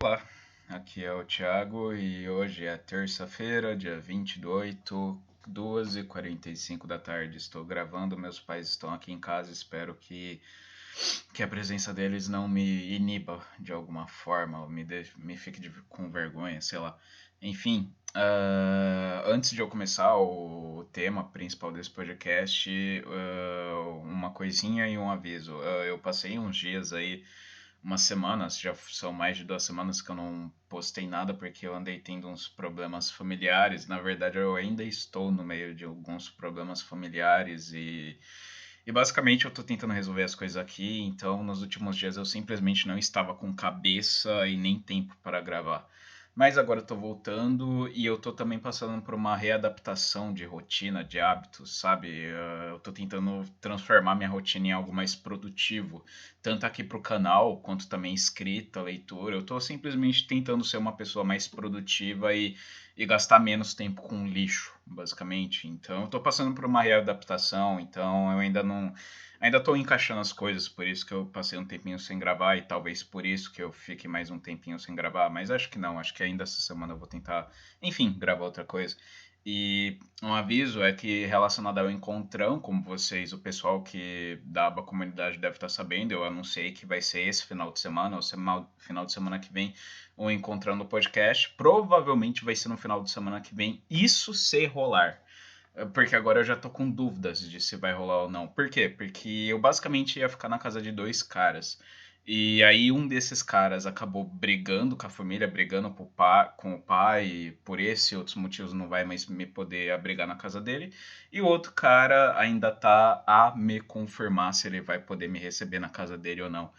Olá, aqui é o Thiago e hoje é terça-feira, dia 20 do 8, 2h45 da tarde. Estou gravando, meus pais estão aqui em casa, espero que a presença deles não me iniba de alguma forma, ou me fique com vergonha, sei lá. Enfim, antes de eu começar o tema principal desse podcast, uma coisinha e um aviso. Eu passei uns dias aí, umas semanas, já são mais de 2 semanas que eu não postei nada porque eu andei tendo uns problemas familiares. Na verdade, eu ainda estou no meio de alguns problemas familiares e basicamente eu tô tentando resolver as coisas aqui. Então, nos últimos dias eu simplesmente não estava com cabeça e nem tempo para gravar. Mas agora eu tô voltando e eu tô também passando por uma readaptação de rotina, de hábitos, sabe? Eu tô tentando transformar minha rotina em algo mais produtivo, tanto aqui pro canal, quanto também escrita, leitura. Eu tô simplesmente tentando ser uma pessoa mais produtiva e gastar menos tempo com lixo, basicamente. Então, eu tô passando por uma readaptação, então eu ainda não. Ainda tô encaixando as coisas, por isso que eu passei um tempinho sem gravar e talvez por isso que eu fique mais um tempinho sem gravar, mas acho que não, acho que ainda essa semana eu vou tentar, enfim, gravar outra coisa. E um aviso é que relacionado ao encontrão, como vocês, o pessoal que da aba comunidade deve estar sabendo, eu anunciei que vai ser esse final de semana, ou final de semana que vem, o encontrão no podcast. Provavelmente vai ser no final de semana que vem, isso se rolar. Porque agora eu já tô com dúvidas de se vai rolar ou não. Por quê? Porque eu basicamente ia ficar na casa de dois caras. E aí um desses caras acabou brigando com a família, brigando com o pai, e por esse e outros motivos não vai mais me poder abrigar na casa dele. E o outro cara ainda tá a me confirmar se ele vai poder me receber na casa dele ou não.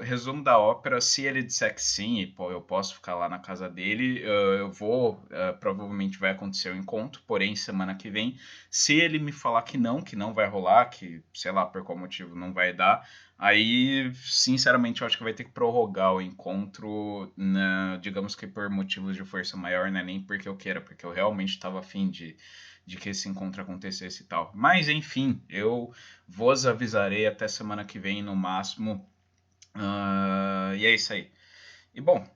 Resumo da ópera, se ele disser que sim, e pô, eu posso ficar lá na casa dele, eu vou, provavelmente vai acontecer o encontro, porém semana que vem. Se ele me falar que não vai rolar, que sei lá por qual motivo não vai dar, aí sinceramente eu acho que vai ter que prorrogar o encontro, digamos que por motivos de força maior, né? Nem porque eu queira, porque eu realmente estava afim de que esse encontro acontecesse e tal. Mas enfim, eu vos avisarei até semana que vem no máximo. E é isso aí. E bom,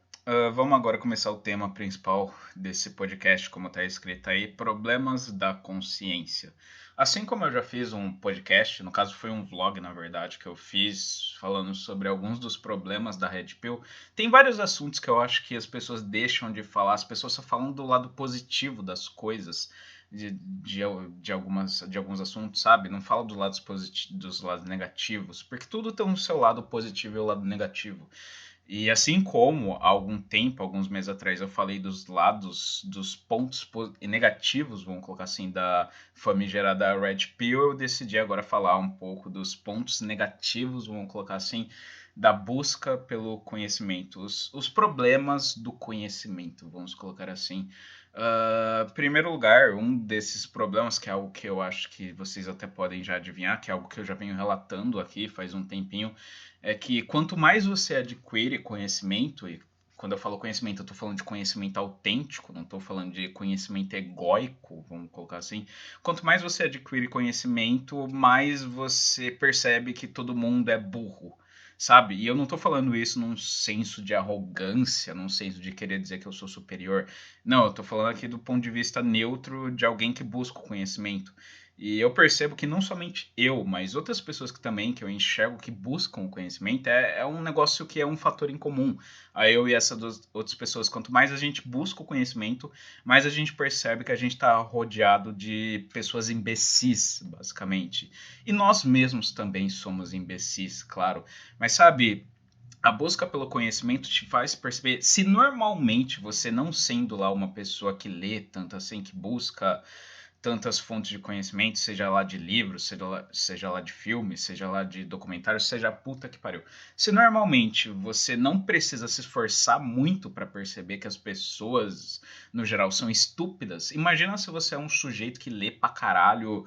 vamos agora começar o tema principal desse podcast, como está escrito aí: problemas da consciência. Assim como eu já fiz um podcast, no caso foi um vlog, na verdade, que eu fiz falando sobre alguns dos problemas da Red Pill, tem vários assuntos que eu acho que as pessoas deixam de falar, as pessoas só falam do lado positivo das coisas, de alguns assuntos, sabe? Não fala dos lados negativos, porque tudo tem o seu lado positivo e o lado negativo. E assim como há algum tempo, alguns meses atrás, eu falei dos lados, dos pontos negativos, vamos colocar assim, da famigerada Red Pill, eu decidi agora falar um pouco dos pontos negativos, vamos colocar assim, da busca pelo conhecimento, os problemas do conhecimento, vamos colocar assim. Primeiro lugar, um desses problemas, que é algo que eu acho que vocês até podem já adivinhar, que é algo que eu já venho relatando aqui faz um tempinho, é que quanto mais você adquire conhecimento, e quando eu falo conhecimento, eu estou falando de conhecimento autêntico, não estou falando de conhecimento egóico, vamos colocar assim. Quanto mais você adquire conhecimento, mais você percebe que todo mundo é burro, sabe? E eu não estou falando isso num senso de arrogância, num senso de querer dizer que eu sou superior. Não, eu estou falando aqui do ponto de vista neutro de alguém que busca o conhecimento. E eu percebo que não somente eu, mas outras pessoas que também, que eu enxergo que buscam o conhecimento, é um negócio que é um fator em comum. Aí eu e essas duas outras pessoas, quanto mais a gente busca o conhecimento, mais a gente percebe que a gente está rodeado de pessoas imbecis, basicamente. E nós mesmos também somos imbecis, claro. Mas sabe, a busca pelo conhecimento te faz perceber, se normalmente você não sendo lá uma pessoa que lê tanto assim, que busca tantas fontes de conhecimento, seja lá de livros, seja lá de filmes, seja lá de documentários, seja a puta que pariu. Se normalmente você não precisa se esforçar muito para perceber que as pessoas, no geral, são estúpidas, imagina se você é um sujeito que lê pra caralho,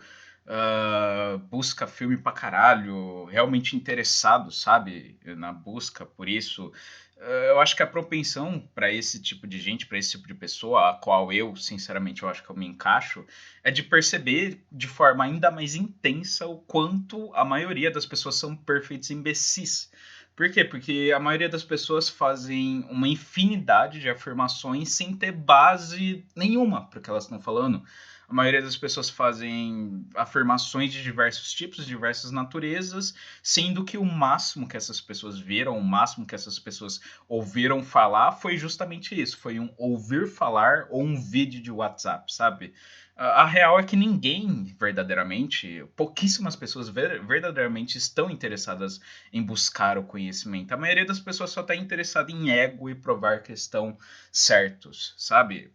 busca filme pra caralho, realmente interessado, sabe, na busca por isso. Eu acho que a propensão para esse tipo de gente, para esse tipo de pessoa, a qual eu, sinceramente, eu acho que eu me encaixo, é de perceber de forma ainda mais intensa o quanto a maioria das pessoas são perfeitos imbecis. Por quê? Porque a maioria das pessoas fazem uma infinidade de afirmações sem ter base nenhuma para o que elas estão falando. A maioria das pessoas fazem afirmações de diversos tipos, de diversas naturezas, sendo que o máximo que essas pessoas viram, o máximo que essas pessoas ouviram falar foi justamente isso, foi um ouvir falar ou um vídeo de WhatsApp, sabe? A real é que ninguém verdadeiramente, pouquíssimas pessoas verdadeiramente estão interessadas em buscar o conhecimento. A maioria das pessoas só está interessada em ego e provar que estão certos, sabe?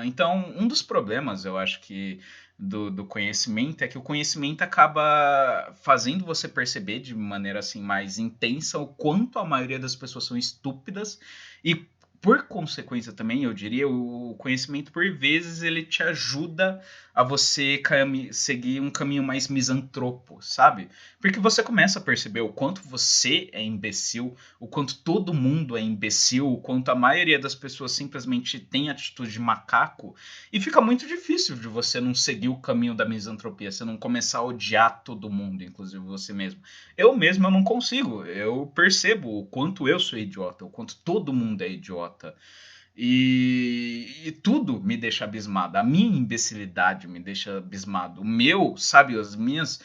Então, um dos problemas, eu acho que do conhecimento é que o conhecimento acaba fazendo você perceber de maneira assim mais intensa o quanto a maioria das pessoas são estúpidas e por consequência também, eu diria, o conhecimento por vezes ele te ajuda a você seguir um caminho mais misantropo, sabe? Porque você começa a perceber o quanto você é imbecil, o quanto todo mundo é imbecil, o quanto a maioria das pessoas simplesmente tem atitude de macaco, e fica muito difícil de você não seguir o caminho da misantropia, você não começar a odiar todo mundo, inclusive você mesmo. Eu mesmo eu não consigo, eu percebo o quanto eu sou idiota, o quanto todo mundo é idiota. E tudo me deixa abismado. A minha imbecilidade me deixa abismado. O meu, sabe, as minhas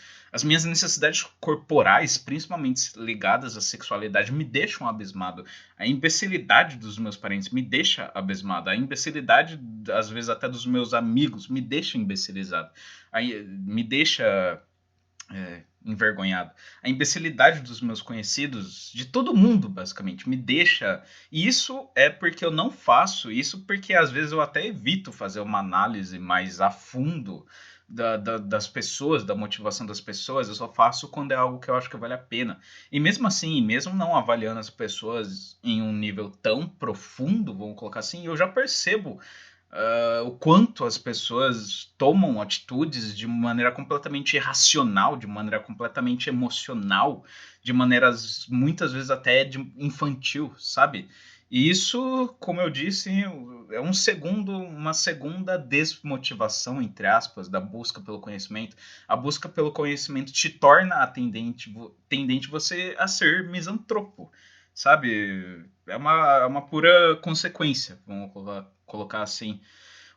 necessidades corporais, principalmente ligadas à sexualidade, me deixam abismado. A imbecilidade dos meus parentes me deixa abismado. A imbecilidade, às vezes, até dos meus amigos me deixa imbecilizado. Aí, me deixa envergonhado. A imbecilidade dos meus conhecidos, de todo mundo, basicamente, me deixa. E isso é porque eu não faço isso, porque às vezes eu até evito fazer uma análise mais a fundo das pessoas, da motivação das pessoas. Eu só faço quando é algo que eu acho que vale a pena. E mesmo assim, mesmo não avaliando as pessoas em um nível tão profundo, vamos colocar assim, eu já percebo o quanto as pessoas tomam atitudes de maneira completamente irracional, de maneira completamente emocional, de maneiras muitas vezes até infantil, sabe? E isso, como eu disse, é uma segunda desmotivação, entre aspas, da busca pelo conhecimento. A busca pelo conhecimento te torna tendente você a ser misantropo, sabe? É uma pura consequência, vamos colocar assim.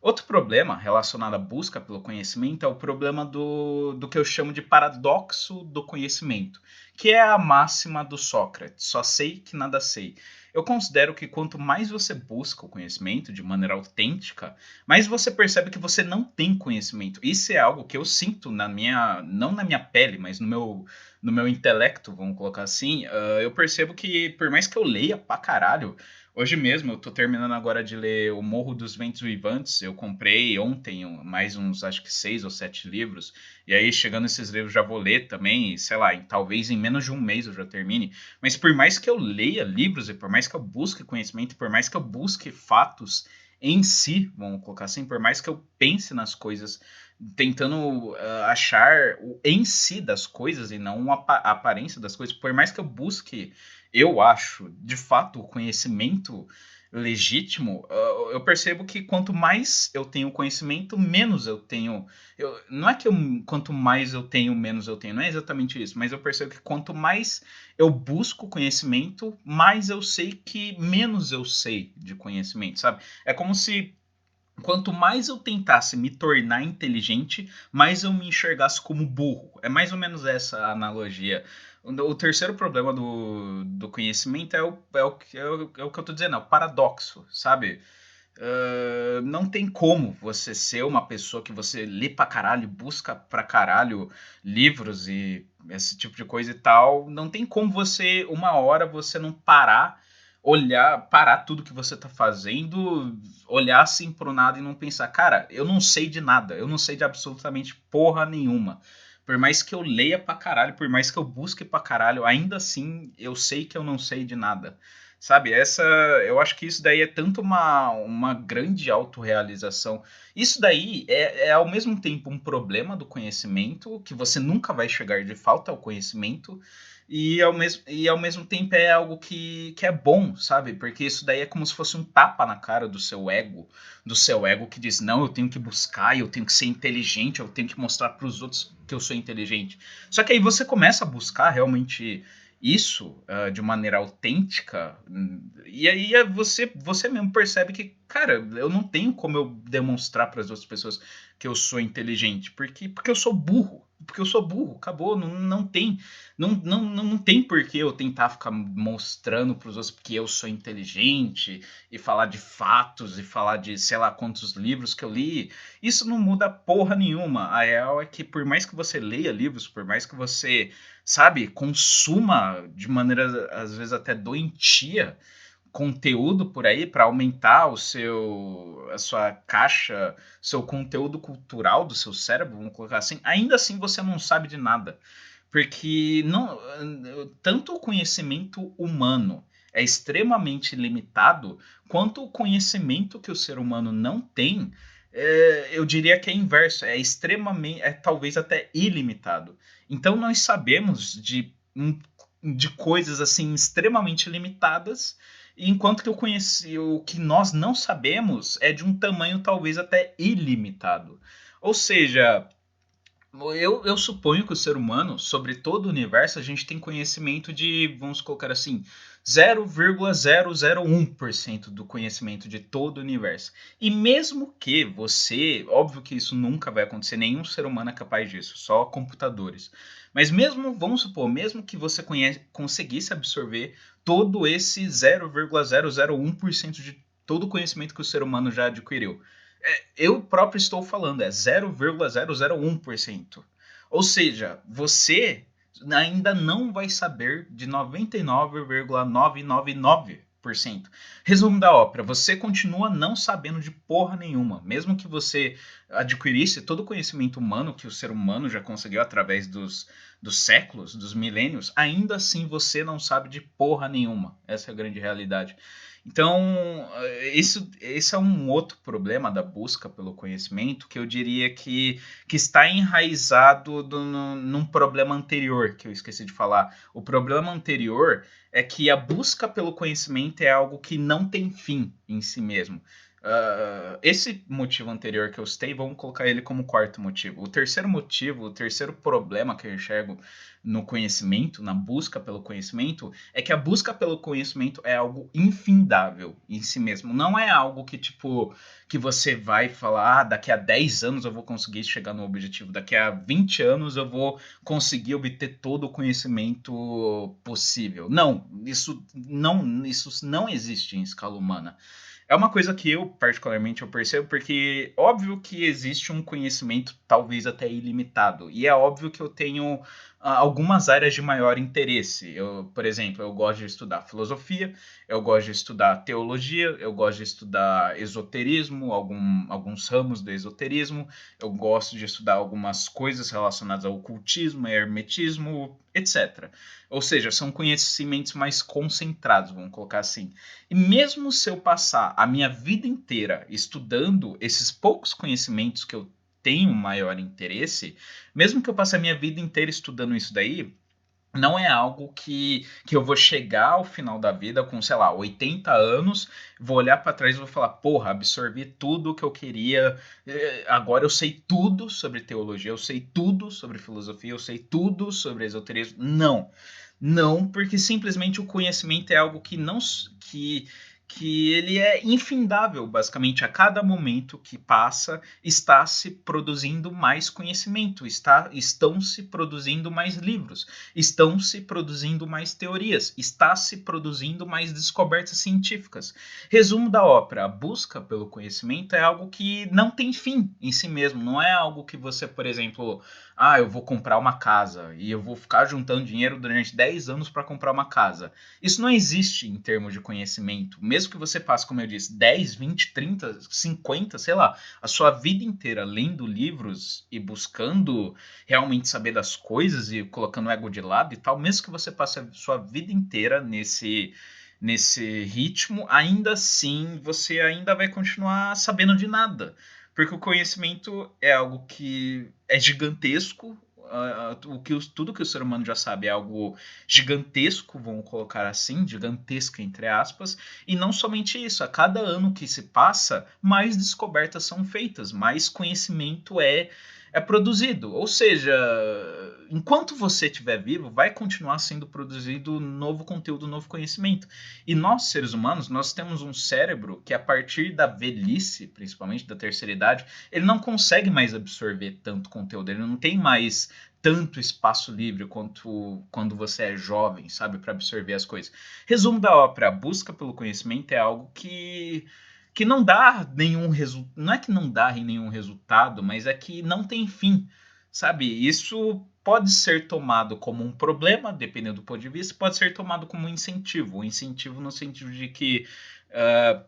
Outro problema relacionado à busca pelo conhecimento é o problema do que eu chamo de paradoxo do conhecimento, que é a máxima do Sócrates: só sei que nada sei. Eu considero que quanto mais você busca o conhecimento de maneira autêntica, mais você percebe que você não tem conhecimento. Isso é algo que eu sinto não na minha pele, mas no meu intelecto, vamos colocar assim. Eu percebo que por mais que eu leia pra caralho, hoje mesmo, eu tô terminando agora de ler O Morro dos Ventos Vivantes. Eu comprei ontem mais uns, acho que 6 ou 7 livros. E aí, chegando esses livros, já vou ler também. Sei lá, talvez em menos de um mês eu já termine. Mas por mais que eu leia livros, e por mais que eu busque conhecimento, por mais que eu busque fatos em si, vamos colocar assim, por mais que eu pense nas coisas, tentando achar o em si das coisas e não a aparência das coisas, por mais que eu busque, eu acho, de fato, o conhecimento legítimo, eu percebo que quanto mais eu tenho conhecimento, menos eu tenho. Não é que quanto mais eu tenho, menos eu tenho, não é exatamente isso, mas eu percebo que quanto mais eu busco conhecimento, mais eu sei que menos eu sei de conhecimento, sabe? É como se quanto mais eu tentasse me tornar inteligente, mais eu me enxergasse como burro. É mais ou menos essa a analogia. O terceiro problema do conhecimento é o que eu tô dizendo, é o paradoxo, sabe? Não tem como você ser uma pessoa que você lê pra caralho, busca pra caralho livros e esse tipo de coisa e tal. Não tem como você, uma hora, você não parar tudo que você tá fazendo, olhar assim pro nada e não pensar, cara, eu não sei de nada, eu não sei de absolutamente porra nenhuma. Por mais que eu leia pra caralho, por mais que eu busque pra caralho, ainda assim eu sei que eu não sei de nada. Sabe, eu acho que isso daí é tanto uma grande autorrealização. Isso daí é ao mesmo tempo um problema do conhecimento, que você nunca vai chegar de falta ao conhecimento, e ao mesmo tempo é algo que é bom, sabe? Porque isso daí é como se fosse um tapa na cara do seu ego que diz, não, eu tenho que buscar, eu tenho que ser inteligente, eu tenho que mostrar para os outros que eu sou inteligente. Só que aí você começa a buscar realmente isso de maneira autêntica, e aí você mesmo percebe que, cara, eu não tenho como eu demonstrar para as outras pessoas que eu sou inteligente, porque eu sou burro. Porque eu sou burro, acabou, não tem. Não tem por que eu tentar ficar mostrando para os outros que eu sou inteligente e falar de fatos e falar de sei lá quantos livros que eu li. Isso não muda porra nenhuma. A real é que por mais que você leia livros, por mais que você, sabe, consuma de maneira às vezes até doentia conteúdo por aí para aumentar a sua caixa, seu conteúdo cultural do seu cérebro, vamos colocar assim, ainda assim você não sabe de nada. Porque não, tanto o conhecimento humano é extremamente limitado, quanto o conhecimento que o ser humano não tem, eu diria que é inverso, é extremamente, é talvez até ilimitado. Então nós sabemos de coisas assim extremamente limitadas, enquanto que o que nós não sabemos é de um tamanho talvez até ilimitado. Ou seja, eu suponho que o ser humano, sobre todo o universo, a gente tem conhecimento de, vamos colocar assim, 0,001% do conhecimento de todo o universo. E mesmo que você, óbvio que isso nunca vai acontecer, nenhum ser humano é capaz disso, só computadores. Mas mesmo, vamos supor, mesmo que você conseguisse absorver todo esse 0,001% de todo o conhecimento que o ser humano já adquiriu, eu próprio estou falando, é 0,001%. Ou seja, você ainda não vai saber de 99,999%. Resumo da ópera, você continua não sabendo de porra nenhuma. Mesmo que você adquirisse todo o conhecimento humano que o ser humano já conseguiu através dos séculos, dos milênios, ainda assim você não sabe de porra nenhuma. Essa é a grande realidade. Então, esse é um outro problema da busca pelo conhecimento que eu diria que está enraizado num problema anterior que eu esqueci de falar. O problema anterior é que a busca pelo conhecimento é algo que não tem fim em si mesmo. Esse motivo anterior que eu citei, vamos colocar ele como quarto motivo. O terceiro motivo, o terceiro problema que eu enxergo no conhecimento, na busca pelo conhecimento, é que a busca pelo conhecimento é algo infindável em si mesmo. Não é algo que, tipo, que você vai falar, daqui a 10 anos eu vou conseguir chegar no objetivo, daqui a 20 anos eu vou conseguir obter todo o conhecimento possível. Isso não existe em escala humana. É uma coisa que eu, particularmente, eu percebo, porque óbvio que existe um conhecimento talvez até ilimitado, e é óbvio que eu tenho algumas áreas de maior interesse. Por exemplo, eu gosto de estudar filosofia, eu gosto de estudar teologia, eu gosto de estudar esoterismo, alguns ramos do esoterismo, eu gosto de estudar algumas coisas relacionadas ao ocultismo, hermetismo, etc. Ou seja, são conhecimentos mais concentrados, vamos colocar assim. E mesmo se eu passar a minha vida inteira estudando esses poucos conhecimentos que eu tenho maior interesse, mesmo que eu passe a minha vida inteira estudando isso daí, não é algo que eu vou chegar ao final da vida com, sei lá, 80 anos, vou olhar para trás e vou falar, porra, absorvi tudo que eu queria, agora eu sei tudo sobre teologia, eu sei tudo sobre filosofia, eu sei tudo sobre esoterismo. Não, porque simplesmente o conhecimento é algo que ele é infindável, basicamente. A cada momento que passa, está se produzindo mais conhecimento, estão se produzindo mais livros, estão se produzindo mais teorias, está se produzindo mais descobertas científicas. Resumo da ópera: a busca pelo conhecimento é algo que não tem fim em si mesmo, não é algo que você, por exemplo, eu vou comprar uma casa e eu vou ficar juntando dinheiro durante 10 anos para comprar uma casa. Isso não existe em termos de conhecimento. Mesmo que você passe, como eu disse, 10, 20, 30, 50, sei lá, a sua vida inteira lendo livros e buscando realmente saber das coisas e colocando o ego de lado e tal, mesmo que você passe a sua vida inteira nesse ritmo, ainda assim você ainda vai continuar sabendo de nada. Porque o conhecimento é algo que é gigantesco, tudo que o ser humano já sabe é algo gigantesco, vamos colocar assim, gigantesca entre aspas, e não somente isso, a cada ano que se passa, mais descobertas são feitas, mais conhecimento é produzido. Ou seja, enquanto você estiver vivo, vai continuar sendo produzido novo conteúdo, novo conhecimento. E nós, seres humanos, nós temos um cérebro que a partir da velhice, principalmente da terceira idade, ele não consegue mais absorver tanto conteúdo, ele não tem mais tanto espaço livre quanto quando você é jovem, sabe, para absorver as coisas. Resumo da ópera, a busca pelo conhecimento é algo que não dá nenhum resultado, não é que não dá nenhum resultado, mas é que não tem fim, sabe? Isso pode ser tomado como um problema, dependendo do ponto de vista, pode ser tomado como um incentivo no sentido de que uh,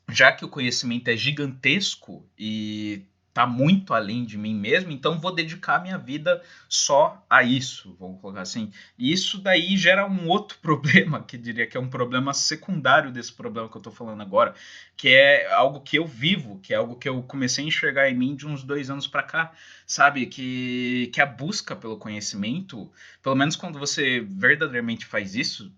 já que o conhecimento é gigantesco e está muito além de mim mesmo, então vou dedicar minha vida só a isso, vamos colocar assim. E isso daí gera um outro problema, que diria que é um problema secundário desse problema que eu estou falando agora, que é algo que eu vivo, que é algo que eu comecei a enxergar em mim de uns 2 anos para cá, sabe? Que a busca pelo conhecimento, pelo menos quando você verdadeiramente faz isso,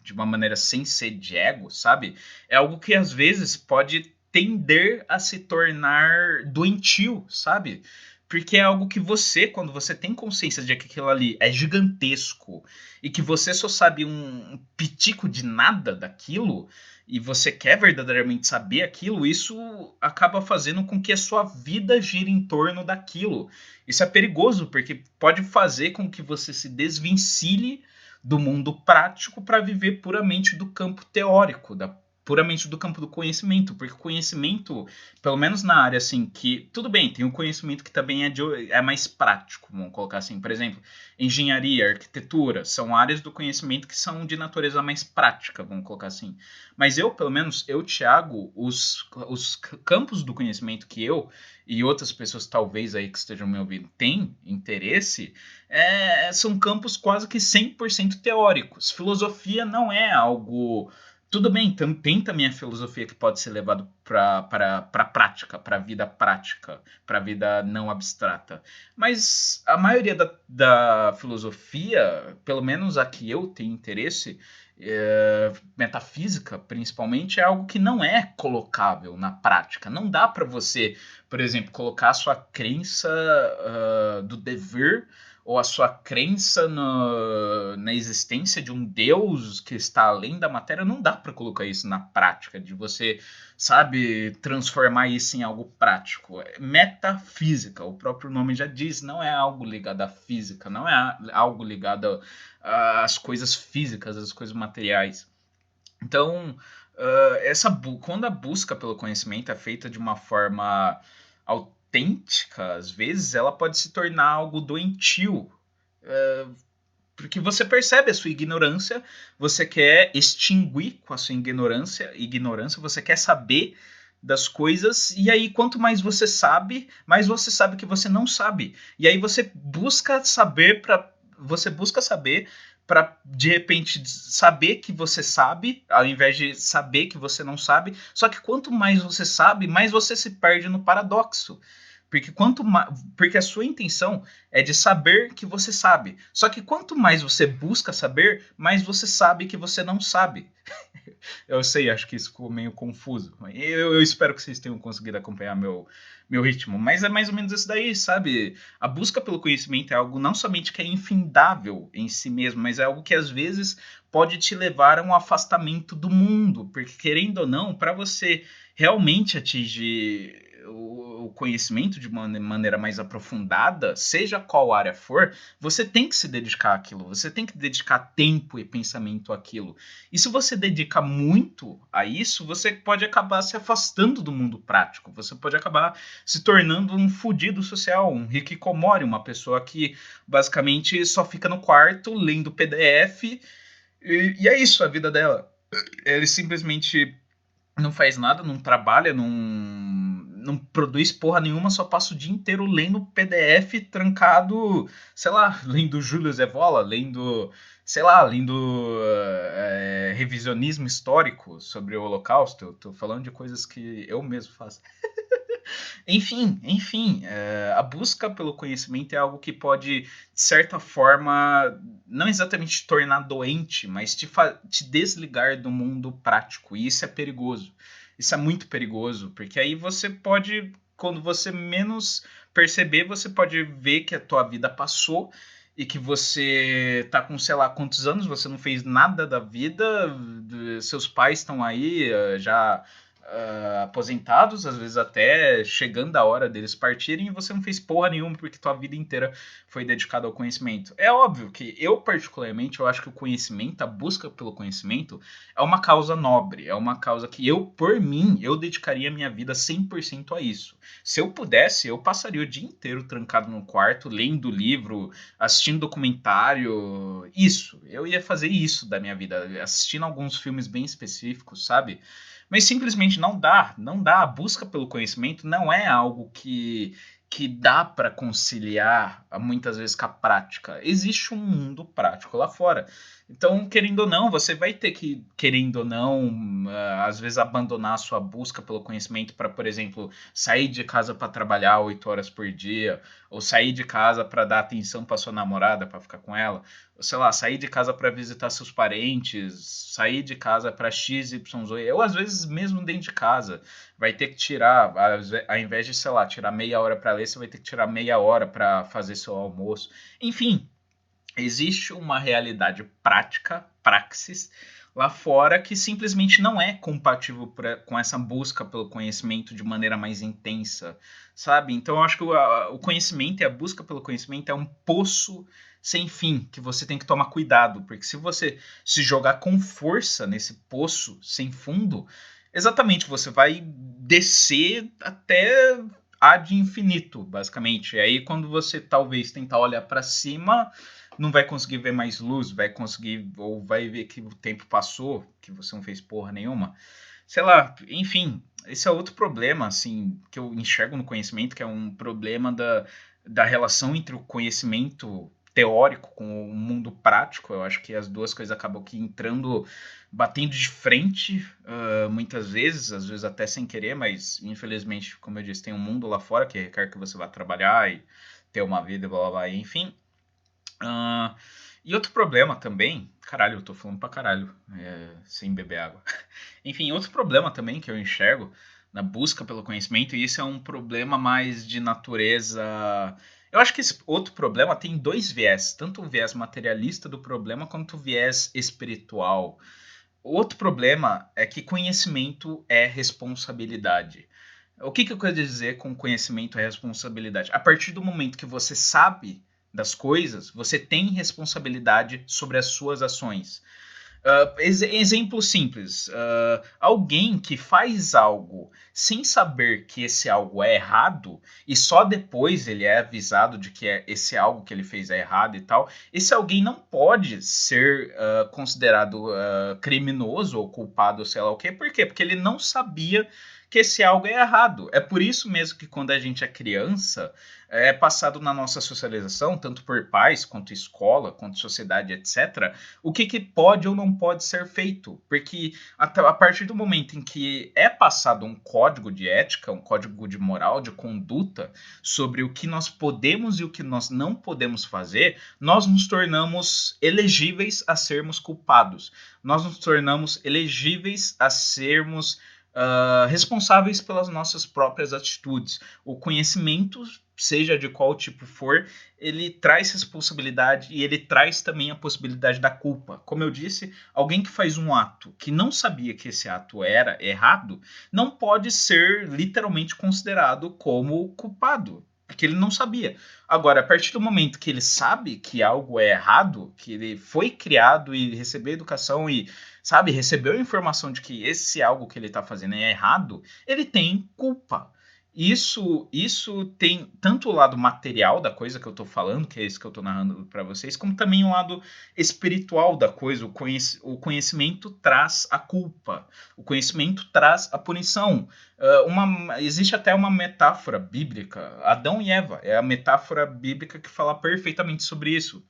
de uma maneira sem ser de ego, sabe? É algo que às vezes pode tender a se tornar doentio, sabe? Porque é algo que você, quando você tem consciência de que aquilo ali é gigantesco e que você só sabe um pitico de nada daquilo e você quer verdadeiramente saber aquilo, isso acaba fazendo com que a sua vida gire em torno daquilo. Isso é perigoso, porque pode fazer com que você se desvencilhe do mundo prático para viver puramente do campo teórico, puramente do campo do conhecimento, porque o conhecimento, pelo menos na área assim, que tudo bem, tem um conhecimento que também é mais prático, vamos colocar assim, por exemplo, engenharia, arquitetura, são áreas do conhecimento que são de natureza mais prática, vamos colocar assim. Mas eu, pelo menos, Thiago, os campos do conhecimento que eu e outras pessoas talvez aí que estejam me ouvindo têm interesse, são campos quase que 100% teóricos. Filosofia não é algo... Tudo bem, tem também a filosofia que pode ser levada para a prática, para a vida prática, para a vida não abstrata. Mas a maioria da filosofia, pelo menos a que eu tenho interesse, metafísica principalmente, é algo que não é colocável na prática. Não dá para você, por exemplo, colocar a sua crença do dever ou a sua crença na existência de um Deus que está além da matéria, não dá para colocar isso na prática, de você, sabe, transformar isso em algo prático. É metafísica, o próprio nome já diz, não é algo ligado à física, não é algo ligado às coisas físicas, às coisas materiais. Então, quando a busca pelo conhecimento é feita de uma forma autêntica, às vezes ela pode se tornar algo doentio, porque você percebe a sua ignorância, você quer extinguir com a sua ignorância, você quer saber das coisas, e aí quanto mais você sabe que você não sabe. E aí você busca saber para de repente saber que você sabe, ao invés de saber que você não sabe. Só que quanto mais você sabe, mais você se perde no paradoxo. Porque a sua intenção é de saber que você sabe. Só que quanto mais você busca saber, mais você sabe que você não sabe. Eu sei, acho que isso ficou meio confuso. Eu espero que vocês tenham conseguido acompanhar meu ritmo. Mas é mais ou menos isso daí, sabe? A busca pelo conhecimento é algo não somente que é infindável em si mesmo, mas é algo que às vezes pode te levar a um afastamento do mundo. Porque, querendo ou não, para você realmente atingir o conhecimento de uma maneira mais aprofundada, seja qual área for, você tem que se dedicar àquilo, você tem que dedicar tempo e pensamento àquilo. E se você dedica muito a isso, você pode acabar se afastando do mundo prático, você pode acabar se tornando um fudido social, um hikikomori, uma pessoa que basicamente só fica no quarto lendo PDF e é isso a vida dela. Ele simplesmente não faz nada, não trabalha, não produz porra nenhuma, só passa o dia inteiro lendo PDF trancado, sei lá, lendo Júlio Evola, lendo revisionismo histórico sobre o Holocausto. Eu tô falando de coisas que eu mesmo faço. Enfim, a busca pelo conhecimento é algo que pode, de certa forma, não exatamente te tornar doente, mas te desligar do mundo prático. E isso é perigoso. Isso é muito perigoso, porque aí você pode, quando você menos perceber, você pode ver que a tua vida passou e que você tá com, sei lá, quantos anos, você não fez nada da vida, seus pais estão aí já aposentados, às vezes até chegando a hora deles partirem, e você não fez porra nenhuma porque tua vida inteira foi dedicada ao conhecimento. É óbvio que eu, particularmente, eu acho que o conhecimento, a busca pelo conhecimento, é uma causa nobre, é uma causa que eu, por mim, eu dedicaria minha vida 100% a isso. Se eu pudesse, eu passaria o dia inteiro trancado no quarto, lendo livro, assistindo documentário, isso. Eu ia fazer isso da minha vida, assistindo alguns filmes bem específicos, sabe? Mas simplesmente não dá, não dá. A busca pelo conhecimento não é algo que dá para conciliar muitas vezes com a prática. Existe um mundo prático lá fora. Então, querendo ou não, você vai ter que, querendo ou não, às vezes abandonar a sua busca pelo conhecimento para, por exemplo, sair de casa para trabalhar 8 horas por dia, ou sair de casa para dar atenção para sua namorada, para ficar com ela, ou sei lá, sair de casa para visitar seus parentes, sair de casa para X, Y, Z, ou às vezes mesmo dentro de casa, vai ter que tirar, ao invés de, sei lá, tirar meia hora para ler, você vai ter que tirar meia hora para fazer seu almoço. Enfim, existe uma realidade prática, praxis, lá fora que simplesmente não é compatível com essa busca pelo conhecimento de maneira mais intensa, sabe? Então eu acho que o conhecimento e a busca pelo conhecimento é um poço sem fim, que você tem que tomar cuidado, porque se você se jogar com força nesse poço sem fundo, exatamente, você vai descer até ad infinito, basicamente. E aí quando você talvez tentar olhar para cima, não vai conseguir ver mais luz, vai conseguir, ou vai ver que o tempo passou, que você não fez porra nenhuma. Sei lá, enfim, esse é outro problema, assim, que eu enxergo no conhecimento, que é um problema da relação entre o conhecimento teórico com o mundo prático. Eu acho que as duas coisas acabam aqui entrando, batendo de frente, muitas vezes, às vezes até sem querer, mas infelizmente, como eu disse, tem um mundo lá fora que requer que você vá trabalhar e ter uma vida, blá blá blá, enfim. E outro problema também, caralho, eu tô falando pra caralho, sem beber água. Enfim, outro problema também que eu enxergo na busca pelo conhecimento, e isso é um problema mais de natureza. Eu acho que esse outro problema tem dois viés, tanto o viés materialista do problema quanto o viés espiritual. O outro problema é que conhecimento é responsabilidade. O que eu quero dizer com conhecimento é responsabilidade? A partir do momento que você sabe das coisas, você tem responsabilidade sobre as suas ações. Exemplo simples: alguém que faz algo sem saber que esse algo é errado e só depois ele é avisado de que esse algo que ele fez é errado e tal, esse alguém não pode ser considerado criminoso ou culpado, sei lá o quê. Por quê? Porque ele não sabia que esse algo é errado. É por isso mesmo que quando a gente é criança, é passado na nossa socialização, tanto por pais, quanto escola, quanto sociedade, etc., o que pode ou não pode ser feito. Porque a partir do momento em que é passado um código de ética, um código de moral, de conduta, sobre o que nós podemos e o que nós não podemos fazer, nós nos tornamos elegíveis a sermos culpados. Nós nos tornamos elegíveis a sermos responsáveis pelas nossas próprias atitudes. O conhecimento, seja de qual tipo for, ele traz responsabilidade e ele traz também a possibilidade da culpa. Como eu disse, alguém que faz um ato que não sabia que esse ato era errado, não pode ser literalmente considerado como culpado, porque ele não sabia. Agora, a partir do momento que ele sabe que algo é errado, que ele foi criado e recebeu educação e, sabe, recebeu a informação de que esse algo que ele está fazendo é errado, ele tem culpa. Isso tem tanto o lado material da coisa que eu estou falando, que é isso que eu estou narrando para vocês, como também o lado espiritual da coisa. O conhecimento traz a culpa, o conhecimento traz a punição. Existe até uma metáfora bíblica, Adão e Eva, é a metáfora bíblica que fala perfeitamente sobre isso.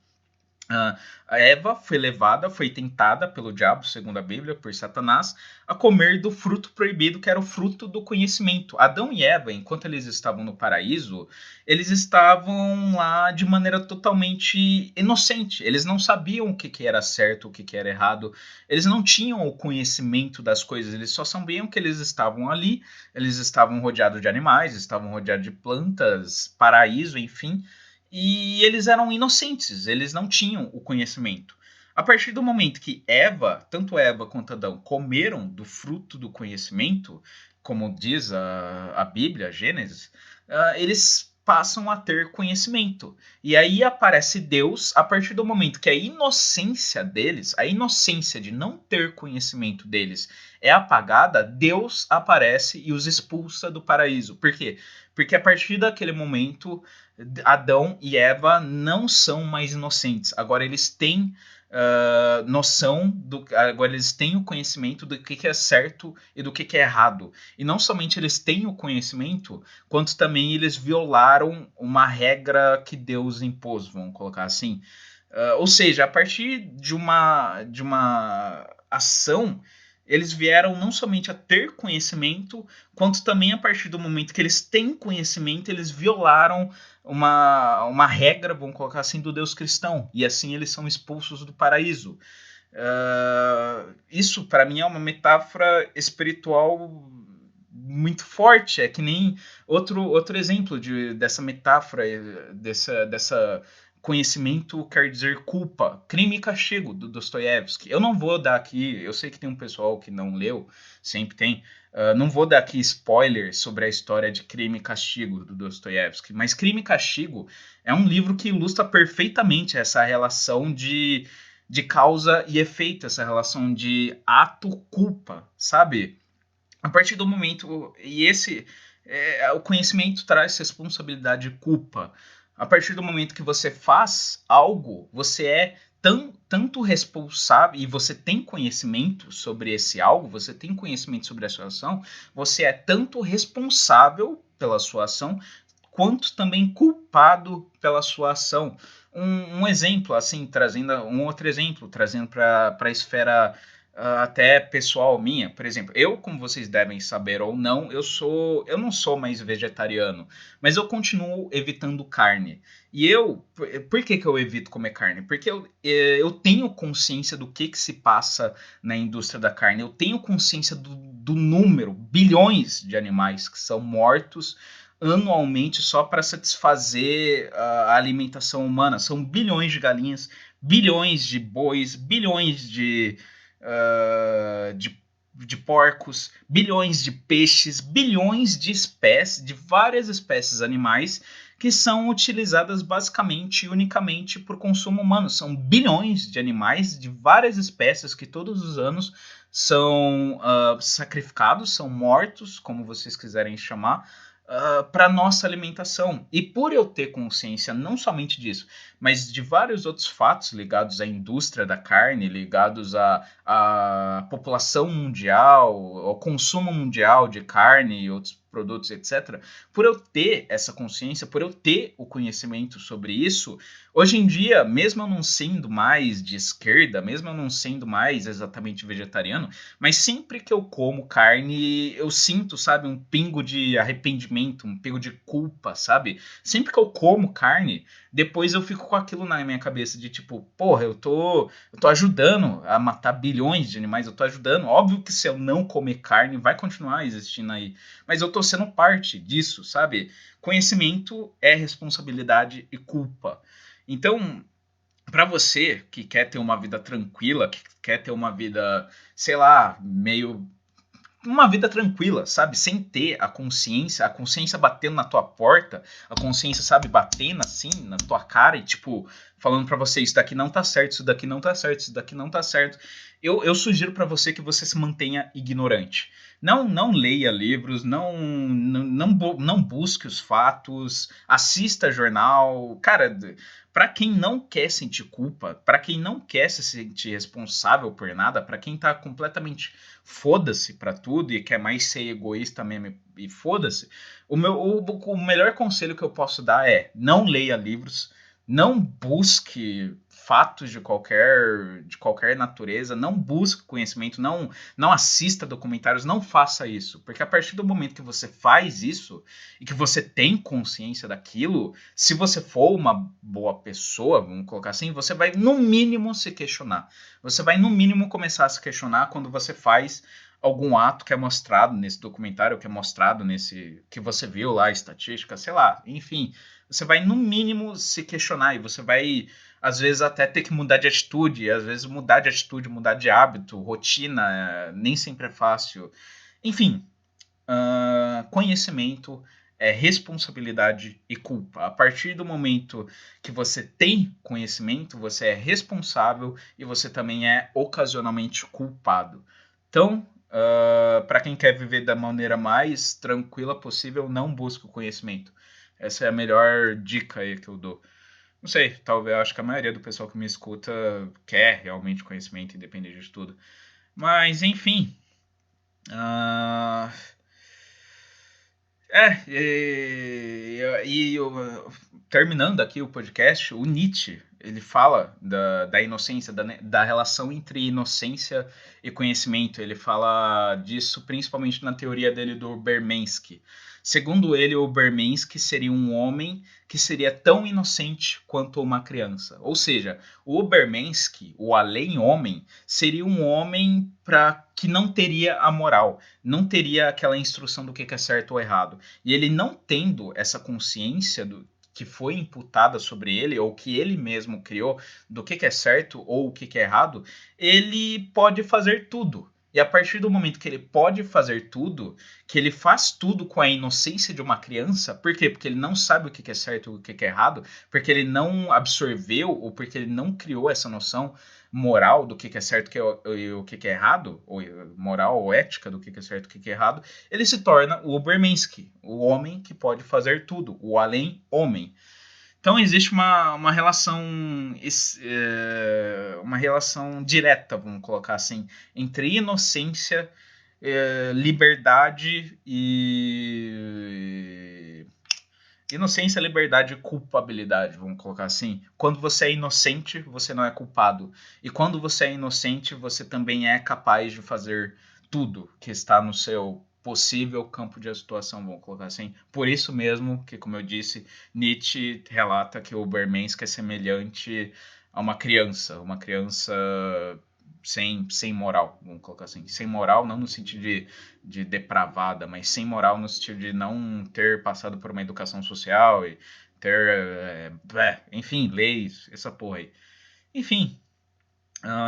Ah, a Eva foi levada, foi tentada pelo diabo, segundo a Bíblia, por Satanás, a comer do fruto proibido, que era o fruto do conhecimento. Adão e Eva, enquanto eles estavam no paraíso, eles estavam lá de maneira totalmente inocente. Eles não sabiam o que, que era certo, o que, que era errado. Eles não tinham o conhecimento das coisas. Eles só sabiam que eles estavam ali. Eles estavam rodeados de animais, estavam rodeados de plantas, paraíso, enfim, e eles eram inocentes, eles não tinham o conhecimento. A partir do momento que Eva, tanto Eva quanto Adão, comeram do fruto do conhecimento, como diz a Bíblia, a Gênesis, eles passam a ter conhecimento. E aí aparece Deus, a partir do momento que a inocência deles, a inocência de não ter conhecimento deles é apagada, Deus aparece e os expulsa do paraíso. Por quê? Porque a partir daquele momento Adão e Eva não são mais inocentes. Agora eles têm noção agora eles têm o conhecimento do que é certo e do que é errado. E não somente eles têm o conhecimento, quanto também eles violaram uma regra que Deus impôs, vamos colocar assim. Ou seja, a partir de uma ação, eles vieram não somente a ter conhecimento, quanto também a partir do momento que eles têm conhecimento, eles violaram uma regra, vamos colocar assim, do Deus cristão. E assim eles são expulsos do paraíso. Isso, para mim, é uma metáfora espiritual muito forte. É que nem outro exemplo dessa metáfora, dessa conhecimento quer dizer culpa, Crime e Castigo, do Dostoiévski. Eu não vou dar aqui, eu sei que tem um pessoal que não leu, sempre tem, não vou dar aqui spoiler sobre a história de Crime e Castigo, do Dostoiévski, mas Crime e Castigo é um livro que ilustra perfeitamente essa relação de causa e efeito, essa relação de ato-culpa, sabe? A partir do momento. O conhecimento traz responsabilidade e culpa. A partir do momento que você faz algo, você é tanto responsável e você tem conhecimento sobre esse algo, você tem conhecimento sobre a sua ação, você é tanto responsável pela sua ação, quanto também culpado pela sua ação. Um exemplo, assim, trazendo um outro exemplo, trazendo para a esfera até pessoal minha, por exemplo, eu, como vocês devem saber ou não, eu não sou mais vegetariano, mas eu continuo evitando carne. E por que que eu evito comer carne? Porque eu tenho consciência do que se passa na indústria da carne, eu tenho consciência do número, bilhões de animais que são mortos anualmente só para satisfazer a alimentação humana. São bilhões de galinhas, bilhões de bois, bilhões de porcos, bilhões de peixes, bilhões de espécies, de várias espécies animais que são utilizadas basicamente e unicamente por consumo humano. São bilhões de animais de várias espécies que todos os anos são sacrificados, são mortos, como vocês quiserem chamar, para nossa alimentação. E por eu ter consciência não somente disso, mas de vários outros fatos ligados à indústria da carne, ligados à população mundial, ao consumo mundial de carne e outros produtos, etc. Por eu ter essa consciência, por eu ter o conhecimento sobre isso, hoje em dia, mesmo eu não sendo mais de esquerda, mesmo eu não sendo mais exatamente vegetariano, mas sempre que eu como carne, eu sinto, sabe, um pingo de arrependimento, um pingo de culpa, sabe? Sempre que eu como carne, depois eu fico com aquilo na minha cabeça de tipo, porra, eu tô ajudando a matar bilhões de animais, eu tô ajudando. Óbvio que se eu não comer carne, vai continuar existindo aí, mas eu tô sendo parte disso, sabe? Conhecimento é responsabilidade e culpa. Então, para você que quer ter uma vida tranquila, que quer ter uma vida, sei lá, meio uma vida tranquila, sabe? Sem ter a consciência batendo na tua porta, a consciência, sabe, batendo assim na tua cara e, tipo, falando para você, isso daqui não tá certo, isso daqui não tá certo, isso daqui não tá certo. Eu sugiro para você que você se mantenha ignorante. Não leia livros, não busque os fatos, assista jornal. Cara, para quem não quer sentir culpa, para quem não quer se sentir responsável por nada, para quem tá completamente foda-se para tudo e quer mais ser egoísta mesmo e foda-se, o melhor conselho que eu posso dar é não leia livros, não busque fatos de qualquer natureza, não busque conhecimento, não assista documentários, não faça isso. Porque a partir do momento que você faz isso e que você tem consciência daquilo, se você for uma boa pessoa, vamos colocar assim, você vai no mínimo se questionar. Você vai no mínimo começar a se questionar quando você faz algum ato que é mostrado nesse documentário, que é mostrado nesse que você viu lá, estatística, sei lá, enfim, você vai no mínimo se questionar e você vai às vezes até ter que mudar de atitude, às vezes mudar de atitude, mudar de hábito, rotina, nem sempre é fácil. Enfim, conhecimento é responsabilidade e culpa. A partir do momento que você tem conhecimento, você é responsável e você também é ocasionalmente culpado. Então, para quem quer viver da maneira mais tranquila possível, não busque o conhecimento. Essa é a melhor dica aí que eu dou. Não sei, talvez eu acho que a maioria do pessoal que me escuta quer realmente conhecimento, independente de tudo. Mas, enfim. Terminando aqui o podcast, o Nietzsche, ele fala da inocência, da relação entre inocência e conhecimento. Ele fala disso principalmente na teoria dele do Bermensky. Segundo ele, o Bermensky seria um homem que seria tão inocente quanto uma criança. Ou seja, o Bermensky, o além-homem, seria um homem que não teria a moral, não teria aquela instrução do que é certo ou errado. E ele não tendo essa consciência que foi imputada sobre ele, ou que ele mesmo criou, do que é certo ou o que é errado, ele pode fazer tudo. E a partir do momento que ele pode fazer tudo, que ele faz tudo com a inocência de uma criança, por quê? Porque ele não sabe o que é certo e o que é errado, porque ele não absorveu ou porque ele não criou essa noção moral do que é certo e o que é errado, ou moral ou ética do que é certo e o que é errado, ele se torna o Bermensky, o homem que pode fazer tudo, o além-homem. Então existe uma relação direta, vamos colocar assim, entre inocência, liberdade e inocência, liberdade e culpabilidade, vamos colocar assim. Quando você é inocente, você não é culpado. E quando você é inocente, você também é capaz de fazer tudo que está no seu possível campo de atuação, vamos colocar assim. Por isso mesmo que, como eu disse, Nietzsche relata que o Bermensky é semelhante a uma criança sem moral, vamos colocar assim. Sem moral, não no sentido de depravada, mas sem moral no sentido de não ter passado por uma educação social e ter, enfim, leis, essa porra aí. Enfim,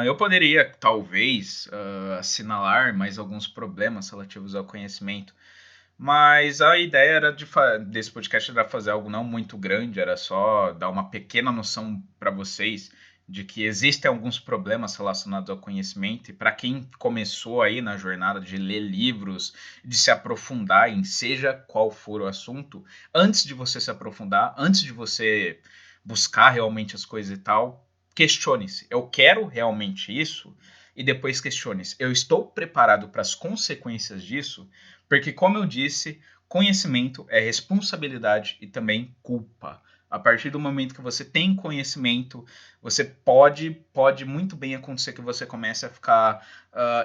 eu poderia, talvez, assinalar mais alguns problemas relativos ao conhecimento, mas a ideia era desse podcast era fazer algo não muito grande, era só dar uma pequena noção para vocês de que existem alguns problemas relacionados ao conhecimento, e para quem começou aí na jornada de ler livros, de se aprofundar em seja qual for o assunto, antes de você se aprofundar, antes de você buscar realmente as coisas e tal, questione-se. Eu quero realmente isso? E depois questione-se. Eu estou preparado para as consequências disso? Porque, como eu disse, conhecimento é responsabilidade e também culpa. A partir do momento que você tem conhecimento, você pode muito bem acontecer que você comece a ficar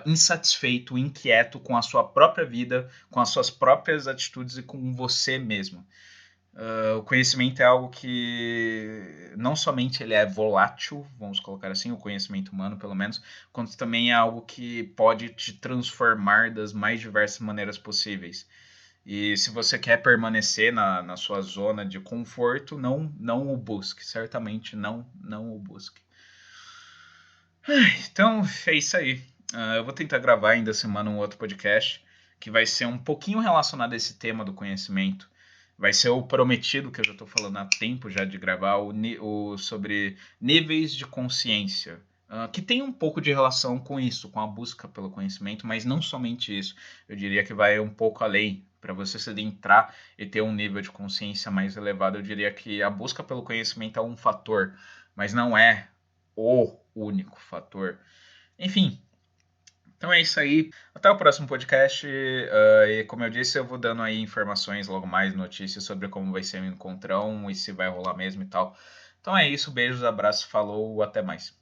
insatisfeito, inquieto com a sua própria vida, com as suas próprias atitudes e com você mesmo. O conhecimento é algo que não somente ele é volátil, vamos colocar assim, o conhecimento humano pelo menos, quanto também é algo que pode te transformar das mais diversas maneiras possíveis. E se você quer permanecer na sua zona de conforto, não o busque, certamente não o busque. Então é isso aí. Eu vou tentar gravar ainda essa semana um outro podcast que vai ser um pouquinho relacionado a esse tema do conhecimento. Vai ser o prometido, que eu já estou falando há tempo já de gravar, sobre níveis de consciência, que tem um pouco de relação com isso, com a busca pelo conhecimento, mas não somente isso. Eu diria que vai um pouco além. Para você se adentrar e ter um nível de consciência mais elevado, eu diria que a busca pelo conhecimento é um fator, mas não é o único fator. Enfim, então é isso aí. Até o próximo podcast. E como eu disse, eu vou dando aí informações logo mais, notícias sobre como vai ser o encontrão e se vai rolar mesmo e tal. Então é isso, beijos, abraços, falou, até mais.